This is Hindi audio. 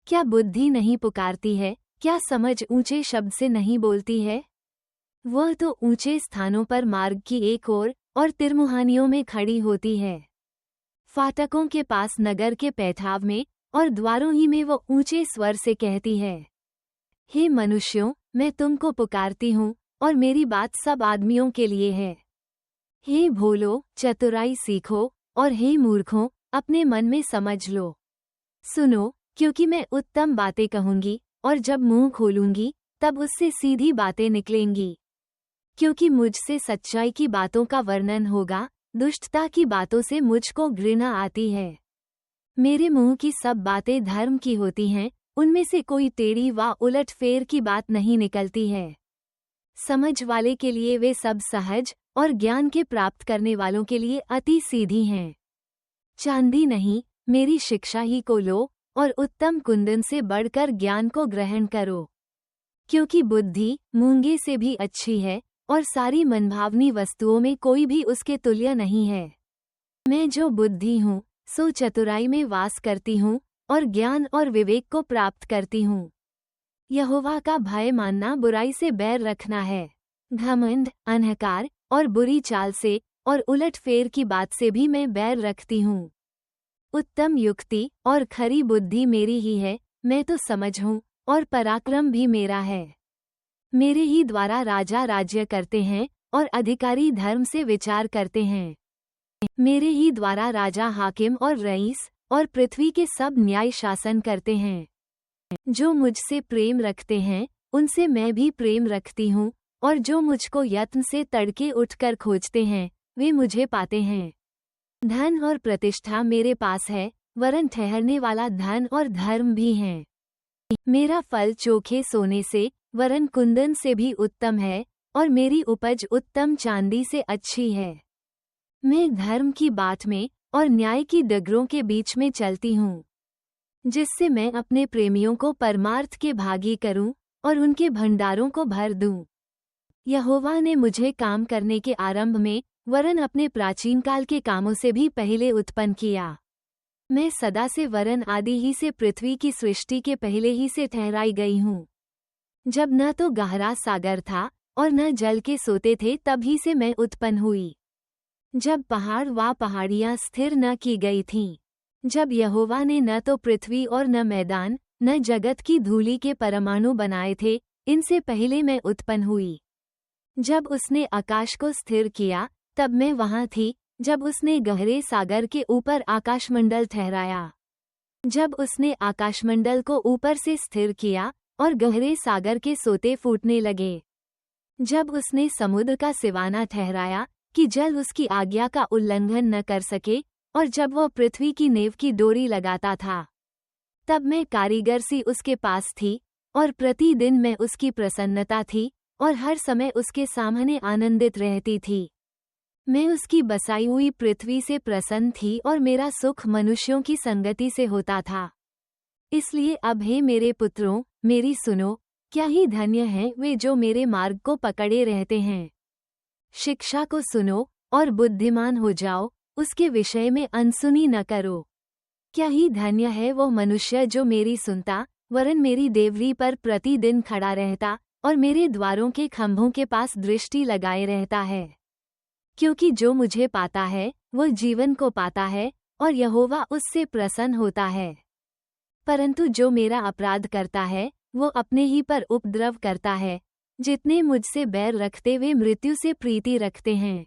क्या बुद्धि नहीं पुकारती है? क्या समझ ऊंचे शब्द से नहीं बोलती है? वह तो ऊंचे स्थानों पर मार्ग की एक ओर और तिरमुहानियों में खड़ी होती है। फाटकों के पास नगर के पैठाव में और द्वारों ही में वो ऊंचे स्वर से कहती है, हे मनुष्यों, मैं तुमको पुकारती हूँ और मेरी बात सब आदमियों के लिए है। हे भोलो, चतुराई सीखो, और हे मूर्खों, अपने मन में समझ लो। सुनो, क्योंकि मैं उत्तम बातें कहूंगी और जब मुंह खोलूंगी तब उससे सीधी बातें निकलेंगी। क्योंकि मुझसे सच्चाई की बातों का वर्णन होगा, दुष्टता की बातों से मुझको घृणा आती है। मेरे मुंह की सब बातें धर्म की होती हैं, उनमें से कोई टेढ़ी व उलट फेर की बात नहीं निकलती है। समझ वाले के लिए वे सब सहज और ज्ञान के प्राप्त करने वालों के लिए अति सीधी हैं। चांदी नहीं, मेरी शिक्षा ही को लो और उत्तम कुंदन से बढ़कर ज्ञान को ग्रहण करो। क्योंकि बुद्धि मूंगे से भी अच्छी है और सारी मनभावनी वस्तुओं में कोई भी उसके तुल्य नहीं है। मैं जो बुद्धि हूँ सो चतुराई में वास करती हूँ और ज्ञान और विवेक को प्राप्त करती हूँ। यहोवा का भय मानना बुराई से बैर रखना है। घमंड, अहंकार और बुरी चाल से और उलट फेर की बात से भी मैं बैर रखती हूँ। उत्तम युक्ति और खरी बुद्धि मेरी ही है, मैं तो समझ हूँ और पराक्रम भी मेरा है। मेरे ही द्वारा राजा राज्य करते हैं और अधिकारी धर्म से विचार करते हैं। मेरे ही द्वारा राजा हाकिम और रईस और पृथ्वी के सब न्याय शासन करते हैं। जो मुझसे प्रेम रखते हैं उनसे मैं भी प्रेम रखती हूँ, और जो मुझको यत्न से तड़के उठकर खोजते हैं वे मुझे पाते हैं। धन और प्रतिष्ठा मेरे पास है, वरन ठहरने वाला धन और धर्म भी हैं। मेरा फल चोखे सोने से वरन कुंदन से भी उत्तम है, और मेरी उपज उत्तम चांदी से अच्छी है। मैं धर्म की बाट में और न्याय की डगरों के बीच में चलती हूँ, जिससे मैं अपने प्रेमियों को परमार्थ के भागी करूं और उनके भंडारों को भर दूं। यहोवा ने मुझे काम करने के आरंभ में वरन अपने प्राचीन काल के कामों से भी पहले उत्पन्न किया। मैं सदा से वरन आदि ही से पृथ्वी की सृष्टि के पहले ही से ठहराई गई हूँ। जब न तो गहरा सागर था और न जल के सोते थे तभी से मैं उत्पन्न हुई। जब पहाड़ व पहाड़ियाँ स्थिर न की गई थीं, जब यहोवा ने न तो पृथ्वी और न मैदान न जगत की धूलि के परमाणु बनाए थे, इनसे पहले मैं उत्पन्न हुई। जब उसने आकाश को स्थिर किया तब मैं वहाँ थी। जब उसने गहरे सागर के ऊपर आकाशमंडल ठहराया, जब उसने आकाशमंडल को ऊपर से स्थिर किया और गहरे सागर के सोते फूटने लगे, जब उसने समुद्र का सिवाना ठहराया कि जल उसकी आज्ञा का उल्लंघन न कर सके, और जब वह पृथ्वी की नेव की डोरी लगाता था, तब मैं कारीगर सी उसके पास थी और प्रतिदिन मैं उसकी प्रसन्नता थी और हर समय उसके सामने आनंदित रहती थी। मैं उसकी बसाई हुई पृथ्वी से प्रसन्न थी और मेरा सुख मनुष्यों की संगति से होता था। इसलिए अब हे मेरे पुत्रों, मेरी सुनो, क्या ही धन्य हैं वे जो मेरे मार्ग को पकड़े रहते हैं। शिक्षा को सुनो और बुद्धिमान हो जाओ, उसके विषय में अनसुनी न करो। क्या ही धन्य है वो मनुष्य जो मेरी सुनता, वरन मेरी देवरी पर प्रतिदिन खड़ा रहता और मेरे द्वारों के खंभों के पास दृष्टि लगाए रहता है। क्योंकि जो मुझे पाता है वो जीवन को पाता है और यहोवा उससे प्रसन्न होता है। परंतु जो मेरा अपराध करता है वो अपने ही पर उपद्रव करता है। जितने मुझसे बैर रखते वे मृत्यु से प्रीति रखते हैं।